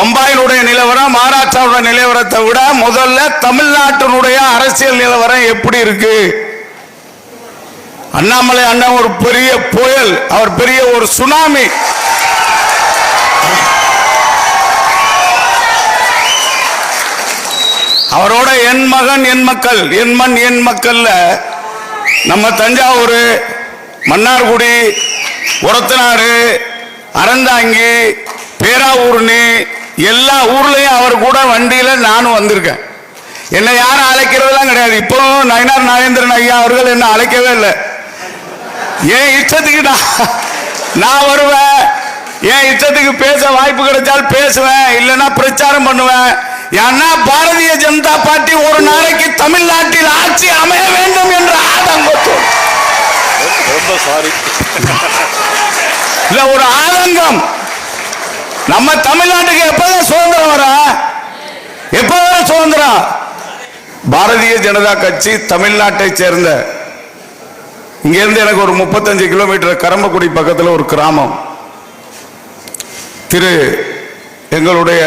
பம்பாயினுடைய நிலவரம் மகாராஷ்டிராவுடைய நிலவரத்தை விட முதல்ல தமிழ்நாட்டினுடைய அரசியல் நிலவரம் எப்படி இருக்கு? அண்ணாமலை அண்ணன் ஒரு பெரிய புயல், அவர் பெரிய ஒரு சுனாமி. அவரோட என் மகன் என் மக்கள், என் மண் என் மக்கள்ல நம்ம தஞ்சாவூர், மன்னார்குடி, ஒரத்தநாடு, அறந்தாங்கி, பேராவூர்னி எல்லா ஊர்லயும் அவர் கூட வண்டியில நானும் வந்திருக்கேன். என்னை யாரும் அழைக்கிறதுலாம் கிடையாது. இப்போ நயினார் நாகேந்திரன் ஐயா அவர்கள் என்ன அழைக்கவே இல்லை. ஏன் இஷ்டத்துக்கு நான் வருவேன், ஏன் இஷ்டத்துக்கு பேச வாய்ப்பு கிடைச்சால் பேசுவேன், இல்லைன்னா பிரச்சாரம் பண்ணுவேன். ஏன்னா பாரதிய ஜனதா பார்ட்டி ஒரு நாளைக்கு தமிழ்நாட்டில் ஆட்சி அமைய வேண்டும் என்ற ஆதங்கத்தோடு, ரொம்ப சாரி இல்ல ஒரு ஆதங்கம். நம்ம தமிழ்நாட்டுக்கு எப்பதான் சுதந்திரம் வர, எப்பதான் சுதந்திரம்? பாரதிய ஜனதா கட்சி தமிழ்நாட்டை சேர்ந்த, இங்க இருந்து எனக்கு ஒரு 35 கிலோமீட்டர் கரம்பக்குடி பக்கத்தில் ஒரு கிராமம். திரு எங்களுடைய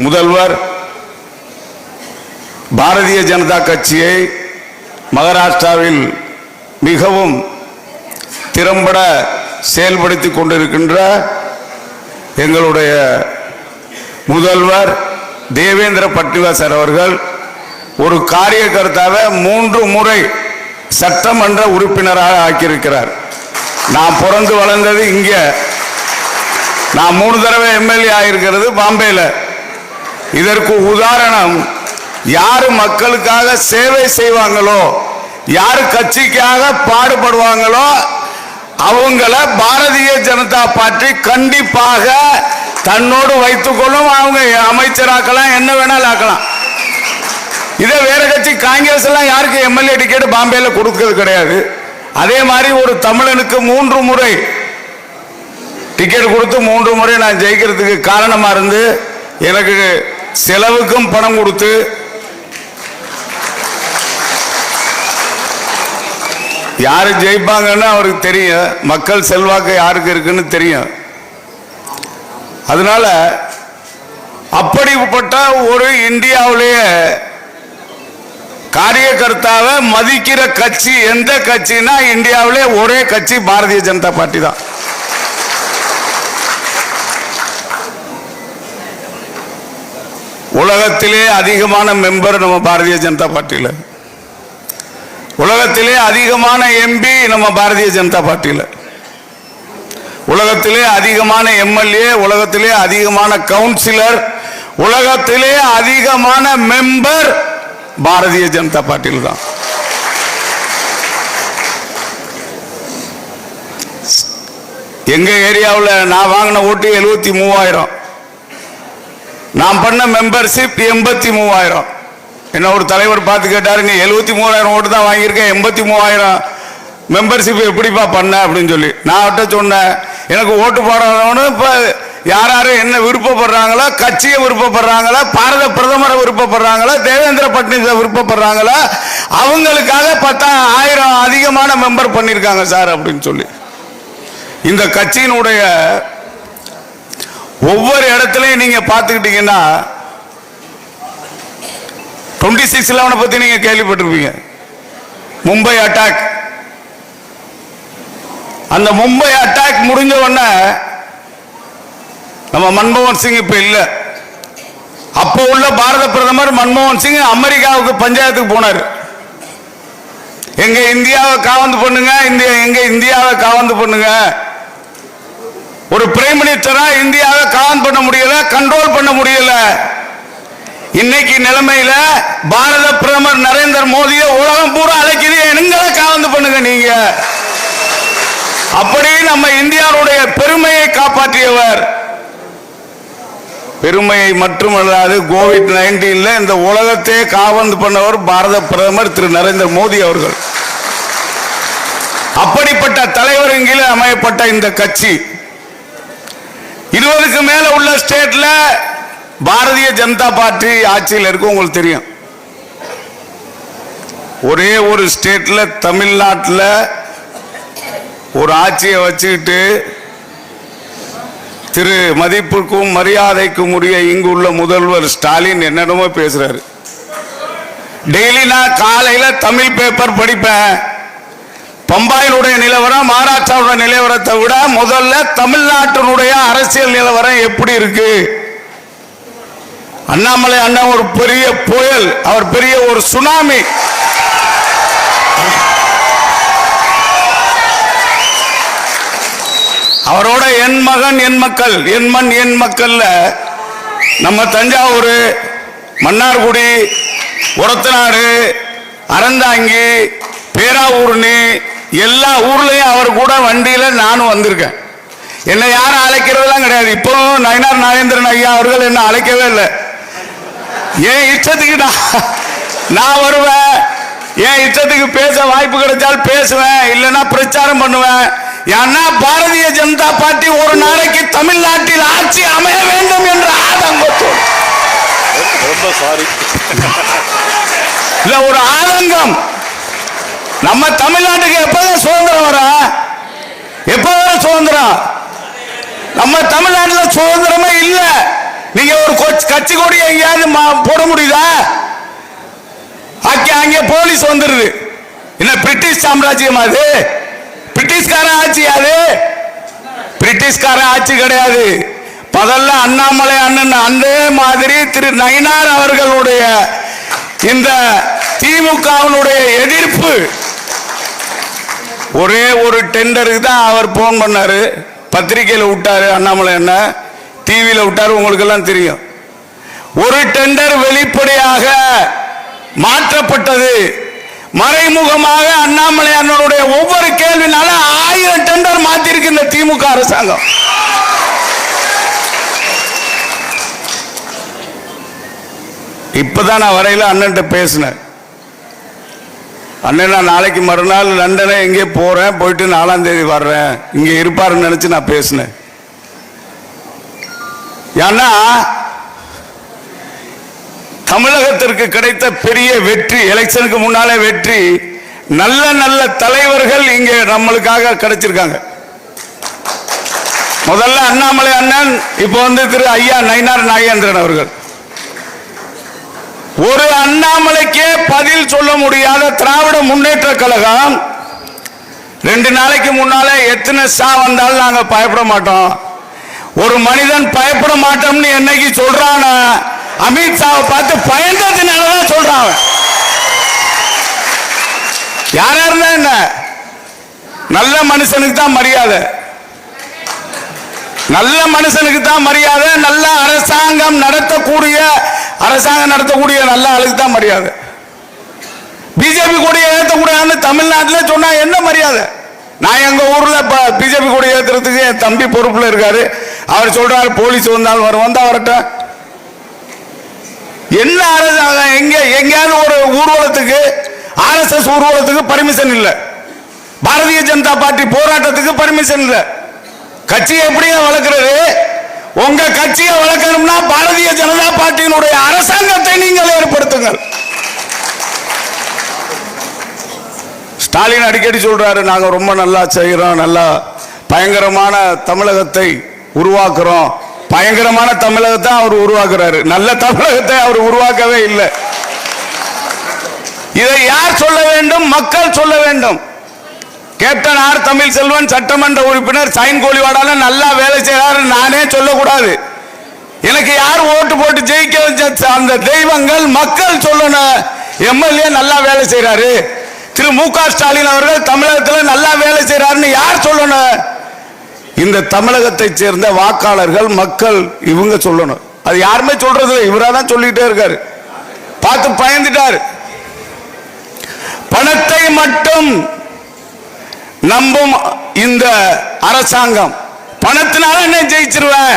முதல்வர் பாரதிய ஜனதா கட்சியை மகாராஷ்டிராவில் மிகவும் திறம்பட செயல்படுத்தி கொண்டிருக்கின்ற எங்களுடைய முதல்வர் தேவேந்திர பட்னிவாசர் அவர்கள் ஒரு காரியகர்த்தாவை 3 முறை சட்டமன்ற உறுப்பினராக ஆக்கியிருக்கிறார். நான் பிறந்து வளர்ந்தது இங்க, நான் 3 தடவை எம்எல்ஏ ஆகியிருக்கிறது பாம்பேல. இதற்கு உதாரணம், யாரு மக்களுக்காக சேவை செய்வாங்களோ, யாரு கட்சிக்காக பாடுபடுவாங்களோ அவங்கள பாரதிய ஜனதா பார்ட்டி கண்டிப்பாக தன்னோடு வைத்துக் கொள்ளும். அவங்க அமைச்சராக்கலாம், என்ன வேணாலும் ஆக்கலாம். இதே வேற கட்சி காங்கிரஸ் எல்லாம் யாருக்கு எம்எல்ஏ டிக்கெட் பாம்பேல கொடுக்கிறது கிடையாது. அதே மாதிரி ஒரு தமிழனுக்கு 3 முறை டிக்கெட் கொடுத்து 3 முறை நான் ஜெயிக்கிறதுக்கு காரணமா இருந்து, எனக்கு செலவுக்கும் பணம் கொடுத்து, யாரு ஜெயிப்பாங்கன்னு அவருக்கு தெரியும், மக்கள் செல்வாக்கு யாருக்கு இருக்குன்னு தெரியும். அதனால அப்படிப்பட்ட ஒரு இந்தியாவிலேயே காரியகர்த்தாவை மதிக்கிற கட்சி எந்த கட்சினா இந்தியாவிலே ஒரே கட்சி பாரதிய ஜனதா பார்ட்டி தான். உலகத்திலே அதிகமான மெம்பர் நம்ம பாரதிய ஜனதா பார்ட்டியில், உலகத்திலே அதிகமான எம்பி நம்ம பாரதிய ஜனதா பார்ட்டியில், உலகத்திலே அதிகமான எம்எல்ஏ, உலகத்திலே அதிகமான கவுன்சிலர், உலகத்திலே அதிகமான மெம்பர் பாரதிய ஜனதா பார்ட்டியில் தான். எங்க ஏரியாவில் நான் வாங்கின ஓட்டு 73,000, நான் பண்ண மெம்பர்ஷிப் 83,000. என்ன ஒரு தலைவர் பார்த்து கேட்டாரு, நீ 73,000 ஓட்டு தான் வாங்கியிருக்கேன், 83,000 மெம்பர்ஷிப் எப்படிப்பா பண்ண அப்படின்னு சொல்லி. நான் அவட்ட சொன்னேன், எனக்கு ஓட்டு போடணும்னு இப்போ யார் யார் என்ன விருப்பப்படுறாங்களோ, கட்சியை விருப்பப்படுறாங்களா, பாரத பிரதமரை விருப்பப்படுறாங்களா, தேவேந்திர பட்னிவாசரை விருப்பப்படுறாங்களா, அவங்களுக்காக 10,000 அதிகமான மெம்பர் பண்ணியிருக்காங்க சார் அப்படின்னு சொல்லி. இந்த கட்சியினுடைய ஒவ்வொரு இடத்துலையும் நீங்க பார்த்துக்கிட்டீங்கன்னா 26/11 பத்தி நீங்க கேள்விப்பட்டிருப்பீங்க. மும்பை அட்டாக், அந்த மும்பை அட்டாக் முடிஞ்ச உடனே நம்ம மன்மோகன் சிங் இப்ப இல்ல, அப்ப உள்ள பாரத பிரதமர் மன்மோகன் சிங் அமெரிக்காவுக்கு பஞ்சாயத்துக்கு போனார். எங்க இந்தியாவை காவந்து பண்ணுங்க, எங்க இந்தியாவை காவந்து பண்ணுங்க. ஒரு பிரைம் மினிஸ்டரா இந்தியாவை காவந்து பண்ண முடியல, கண்ட்ரோல் பண்ண முடியல. இன்னைக்கு நிலைமையில பாரத பிரதமர் நரேந்திர மோடியை உலகம் பூரா அழைக்குது, எங்களை காவந்து பண்ணுங்க நீங்க. அப்படி நம்ம இந்தியாவுடைய பெருமையை காப்பாற்றியவர். பெருமையை மட்டுமல்லாது கோவிட்-19 இந்த உலகத்தையே காவந்து பண்ணவர் பாரத பிரதமர் திரு நரேந்திர மோடி அவர்கள். அப்படிப்பட்ட தலைவரின் கீழே அமையப்பட்ட இந்த கட்சி 20க்கு மேல உள்ள ஸ்டேட்ல பாரதிய ஜனதா பார்ட்டி ஆட்சியில் இருக்கு. உங்களுக்கு தெரியும், ஒரே ஒரு ஸ்டேட்ல தமிழ்நாட்டில் ஒரு ஆட்சியை வச்சுக்கிட்டு திரு மதிப்புக்கும் மரியாதைக்கும் உரிய இங்குள்ள முதல்வர் ஸ்டாலின் என்னென்னமோ பேசுறாரு. டெய்லி நான் காலையில தமிழ் பேப்பர் படிப்பேன். பம்பாயினுடைய நிலவரம் மகாராஷ்டிராவுடைய நிலவரத்தை விட முதல்ல தமிழ்நாட்டினுடைய அரசியல் நிலவரம் எப்படி இருக்கு? அண்ணாமலை அண்ணன் ஒரு பெரிய புயல், அவர் பெரிய ஒரு சுனாமி. அவரோட என் மகன் என் மக்கள், என் மண் என் மக்கள்ல நம்ம தஞ்சாவூர், மன்னார்குடி, ஒரத்தநாடு, அறந்தாங்கி, பேராவூர்னு எல்லா ஊர்லயும் அவர் கூட வண்டியில நானும் வந்திருக்கேன். என்னை யாரும் அழைக்கிறதெல்லாம் கிடையாது. இப்போ நயினார் நாகேந்திரன் ஐயா அவர்கள் என்ன அழைக்கவே இல்லை. என் இஷ்டத்துக்கு நான் வருவேன், என் இஷ்டத்துக்கு பேச வாய்ப்பு கிடைச்சால் பேசுவேன், இல்லைன்னா பிரச்சாரம் பண்ணுவேன். ஏன்னா பாரதிய ஜனதா பார்ட்டி ஒரு நாளைக்கு தமிழ்நாட்டில் ஆட்சி அமைய வேண்டும் என்ற ஆதங்கத்தோடு, ரொம்ப சாரி, இல்ல ஒரு ஆதங்கம். நம்ம தமிழ்நாட்டுக்கு எப்பதான் சுதந்திரம் வர? எப்பதான் சுதந்திரம்? நம்ம தமிழ்நாட்டில் சுதந்திரமே இல்ல. நீங்க ஒரு கட்சி கொடி எங்கேயாவது போட முடியுதா? அங்கே போலீஸ் வந்துருது. என்ன பிரிட்டிஷ் சாம்ராஜ்யம் அது? பிரிட்டிஷ்கார ஆட்சி அது? பிரிட்டிஷ்கார ஆட்சி கிடையாது. முதல்ல அண்ணாமலை அண்ணன் அதே மாதிரி திரு நயினார் அவர்களுடைய இந்த திமுகவினுடைய எதிர்ப்பு, ஒரே ஒரு டெண்டருக்கு தான் அவர் போன் பண்ணாரு. பத்திரிகையில் விட்டாரு, அண்ணாமலை என்ன டிவியில் விட்டாரு, உங்களுக்கு எல்லாம் தெரியும். ஒரு டெண்டர் வெளிப்படையாக மாற்றப்பட்டது. மறைமுகமாக அண்ணாமலை அண்ணனுடைய ஒவ்வொரு கேள்வினால 1000 டெண்டர் மாத்திருக்கு இந்த திமுக அரசாங்கம். இப்பதான் நான் வரையில அண்ணன்ட்ட பேசினேன். அண்ணன் நான் நாளைக்கு மறுநாள் லண்டனை எங்கே போறேன், போயிட்டு 4ஆம் தேதி வர்றேன், இங்க இருப்பாருன்னு நினைச்சு நான் பேசினேன். ஏன்னா தமிழகத்திற்கு கிடைத்த பெரிய வெற்றி, எலெக்ஷனுக்கு முன்னாலே வெற்றி, நல்ல நல்ல தலைவர்கள் இங்கே நம்மளுக்காக கிடைச்சிருக்காங்க. முதல்ல அண்ணாமலை அண்ணன், இப்போ திரு ஐயா நயினார் நாகேந்திரன் அவர்கள். ஒரு அண்ணாமலைக்கே பதில் சொல்ல முடியாத திராவிட முன்னேற்ற கழகம் 2 நாளைக்கு முன்னாலே எத்தனை சா வந்தாலும் நாங்க பயப்பட மாட்டோம், ஒரு மனிதன் பயப்பட மாட்டோம்னு என்னைக்கு சொல்றான அமித்ஷாவை பார்த்து பயந்ததுனாலதான் சொல்றான். யாரா இருந்தா என்ன, நல்ல மனுஷனுக்கு தான் மரியாதை, நல்ல மனுஷனுக்கு தான் மரியாதை. நல்ல அரசாங்கம் நடத்தக்கூடிய நல்ல ஆளுக்கு தான் மரியாதை. பிஜேபி கொடியை ஏற்றக்கூடாதுன்னு தமிழ்நாட்டில் சொன்னா என்ன மரியாதை? நான் எங்க ஊர்ல பிஜேபி கொடியை ஏற்றுறதுக்கு என் தம்பி பொறுப்புல இருக்காரு. அவர் சொல்றாரு போலீஸ் வந்தாலும் வந்தா வரட்டும். என்ன அரசாங்கம்? எங்கேயாவது ஒரு ஊர்வலத்துக்கு, RSS ஊர்வலத்துக்கு பர்மிஷன் இல்ல, பாரதிய ஜனதா பார்ட்டி போராட்டத்துக்கு பர்மிஷன் இல்ல. கட்சியை எப்படிங்க வளர்க்கிறது? உங்க கட்சியை வளர்க்கணும்னா பாரதிய ஜனதா பார்ட்டியினுடைய அரசாங்கத்தை நீங்கள் ஏற்படுத்துங்கள். ஸ்டாலின் அடிக்கடி சொல்றாரு, நாங்க ரொம்ப நல்லா செய்கிறோம், நல்லா பயங்கரமான தமிழகத்தை உருவாக்குறோம். பயங்கரமான தமிழகத்தை அவர் உருவாக்குறாரு, நல்ல தமிழகத்தை அவர் உருவாக்கவே இல்லை. இதை யார் சொல்ல வேண்டும்? மக்கள் சொல்ல வேண்டும். கேப்டன் ஆர் தமிழ்செல்வன் சட்டமன்ற உறுப்பினர் சைன் கோலிவாடால நல்லா வேலை செய்யறாரு நானே சொல்லக்கூடாது. எனக்கு யார் ஓட்டு போட்டு ஜெயிக்க வச்ச அந்த தெய்வங்கள் மக்கள் சொல்லணும். எம்எல்ஏ நல்லா வேலை செய்யறாரு, திரு மு க ஸ்டாலின் அவர்கள் தமிழகத்தில் நல்லா வேலை செய்யறாருன்னு யார் சொல்லணும்? இந்த தமிழகத்தை சேர்ந்த வாக்காளர்கள், மக்கள், இவங்க சொல்லணும். அது யாருமே சொல்றது இல்லை, இவரா தான் சொல்லிட்டே இருக்காரு. பார்த்து பயந்துட்டாரு. பணத்தை மட்டும் நம்பும் இந்த அரசாங்கம், பணத்தினால என்ன ஜெயிச்சிருவேன்,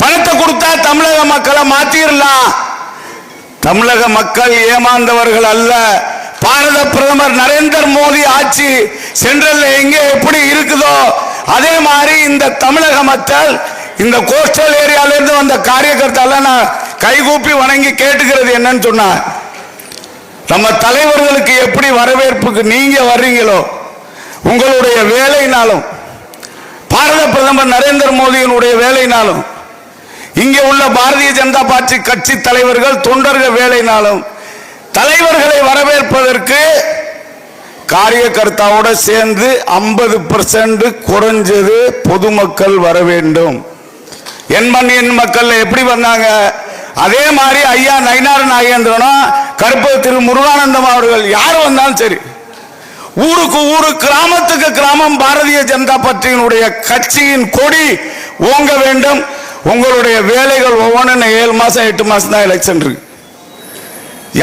பணத்தை கொடுத்தா தமிழக மக்களை மாத்திரலாம். தமிழக மக்கள் ஏமாந்தவர்கள் அல்ல. பாரத பிரதமர் நரேந்திர மோடி ஆட்சி சென்ட்ரல்ல எங்கே எப்படி இருக்குதோ அதே மாதிரி இந்த தமிழக மக்கள், இந்த கோஸ்டல் ஏரியால இருந்து வந்த காரியகர்த்தால நான் கைகூப்பி வணங்கி கேட்டுக்கிறது என்னன்னு சொன்னா, நம்ம தலைவர்களுக்கு எப்படி வரவேற்புக்கு நீங்க வர்றீங்களோ, உங்களுடைய வேலைனாலும் பாரத பிரதமர் நரேந்திர மோடியினுடைய வேலையினாலும் இங்கே உள்ள பாரதிய ஜனதா பார்ட்டி கட்சி தலைவர்கள் தொண்டர்கள் வேலையினாலும் தலைவர்களை வரவேற்பதற்கு காரியகர்த்தாவோட சேர்ந்து 50% குறைஞ்சது பொதுமக்கள் வர வேண்டும். என் மண் என் மக்கள் எப்படி வந்தாங்க அதே மாதிரி ஐயா நயினார் நாகேந்திரனும் கருப்பு திரு முருகானந்தம் அவர்கள் யார் வந்தாலும் சரி, ஊருக்கு ஊரு கிராமத்துக்கு கிராமம் பாரதிய ஜனதா பார்ட்டியினுடைய கட்சியின் கொடி ஓங்க வேண்டும். உங்களுடைய வேலைகள் ஒவ்வொன்று 7 மாசம் 8 மாசம் தான் எலெக்ஷன் இருக்கு.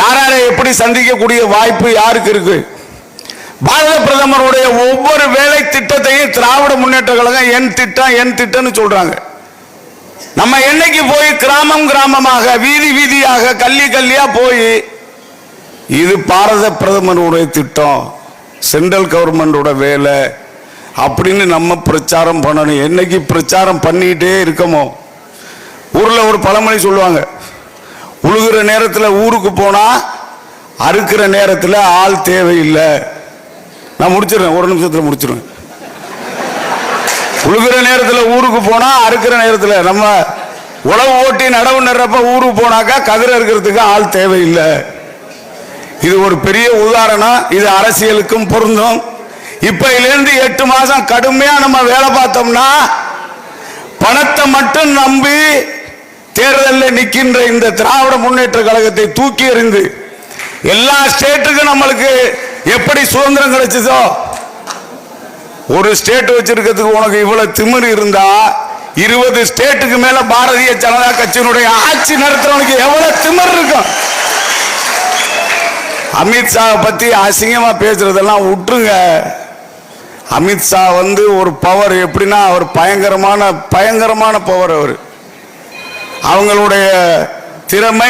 யாரை எப்படி சந்திக்கக்கூடிய வாய்ப்பு யாருக்கு இருக்கு? பாரத பிரதமருடைய ஒவ்வொரு வேலை திட்டத்தையும் திராவிட முன்னேற்ற கழகம் என் திட்டம்னு சொல்றாங்க. நம்ம என்னைக்கு போய் கிராமம் கிராமமாக வீதி வீதியாக கல்லி கல்லியா போய் இது பாரத பிரதமருடைய திட்டம், சென்ட்ரல் கவர்மெண்டோட வேலை அப்படின்னு நம்ம பிரச்சாரம் பண்ணணும். என்னைக்கு பிரச்சாரம் பண்ணிட்டே இருக்கமோ, ஊர்ல ஒரு பழமொழி சொல்லுவாங்க, உழுகிற நேரத்தில் ஊருக்கு போனா அறுக்கிற நேரத்தில் ஆள் தேவையில்லை. நான் முடிச்சிடுறேன், ஒரு நிமிஷத்துல முடிச்சிடுவேன். உழுகிற நேரத்தில் ஊருக்கு போனா அறுக்கிற நேரத்தில் நம்ம உழவு ஓட்டி நடவு நடுறப்ப ஊருக்கு போனாக்கா கதிர இருக்கிறதுக்கு ஆள் தேவையில்லை. இது ஒரு பெரிய உதாரணம். இது அரசியலுக்கும் பொருந்தும். இப்பையிலிருந்து 8 மாசம் கடுமையா நம்ம வேலை பார்த்தோம்னா பணத்தை மட்டும் நம்பி தேர்தலில் நிற்கின்ற இந்த திராவிட முன்னேற்ற கழகத்தை தூக்கி எறிந்து எல்லா ஸ்டேட்டுக்கும் நம்மளுக்கு எப்படி சுதந்திரம் கிடைச்சதோ, ஒரு ஸ்டேட் வச்சிருக்கிறதுக்கு உனக்கு இவ்வளவு திமிரு இருந்தா 20 ஸ்டேட்டுக்கு மேல பாரதிய ஜனதா கட்சியினுடைய ஆட்சி நடத்துறவனுக்கு எவ்வளவு திமிரு இருக்கும்? அமித்ஷா பத்தி அசிங்கமா பேசுறதெல்லாம் விட்டுருங்க. அமித்ஷா ஒரு பவர் எப்படின்னா, அவர் பயங்கரமான பவர். அவங்களுடைய திறமை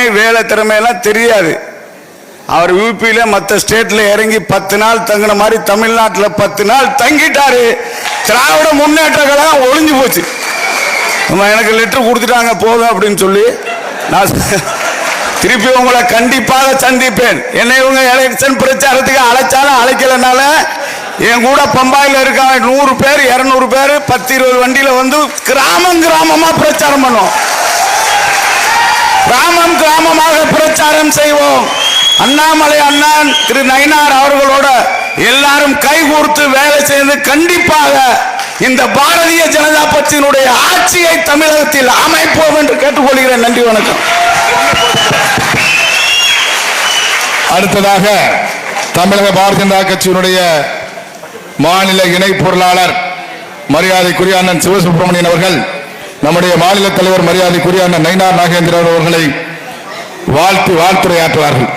எல்லாம் தெரியாது. அவர் யூபியில மற்ற ஸ்டேட்ல இறங்கி 10 நாள் தங்கின மாதிரி தமிழ்நாட்டில் 10 நாள் தங்கிட்டாரு. திராவிட முன்னேற்ற கழகம் ஒளிஞ்சு போச்சு. எனக்கு லெட்டர் கொடுத்துட்டாங்க போதும் அப்படின்னு சொல்லி நான் திருப்பி உங்களை கண்டிப்பாக சந்திப்பேன். என்னை இவங்க எலெக்ஷன் பிரச்சாரத்துக்கு அழைச்சாலும் அழைக்கலனால என் கூட பம்பாயில் இருக்காங்க 100 பேர் 200 பேர் 10-20 வண்டியில வந்து கிராமம் கிராமமா பிரச்சாரம் பண்ணுவோம். கிராமம் கிராமமாக பிரச்சாரம் செய்வோம். அண்ணாமலை அண்ணன் திரு நயினார் அவர்களோட எல்லாரும் கைகோர்த்து வேலை செய்து கண்டிப்பாக இந்த பாரதிய ஜனதா கட்சியினுடைய ஆட்சியை தமிழகத்தில் அமைப்போம் என்று கேட்டுக்கொள்கிறேன். நன்றி, வணக்கம். அடுத்ததாக தமிழக பாரதிய ஜனதா கட்சியினுடைய மாநில இணை பொருளாளர் மரியாதைக்குரிய அண்ணன் சிவசுப்பிரமணியன் அவர்கள் நம்முடைய மாநில தலைவர் மரியாதைக்குரிய அண்ணன் நயினார் நாகேந்திரன் அவர்களை வாழ்த்துரையாற்றுவார்கள்.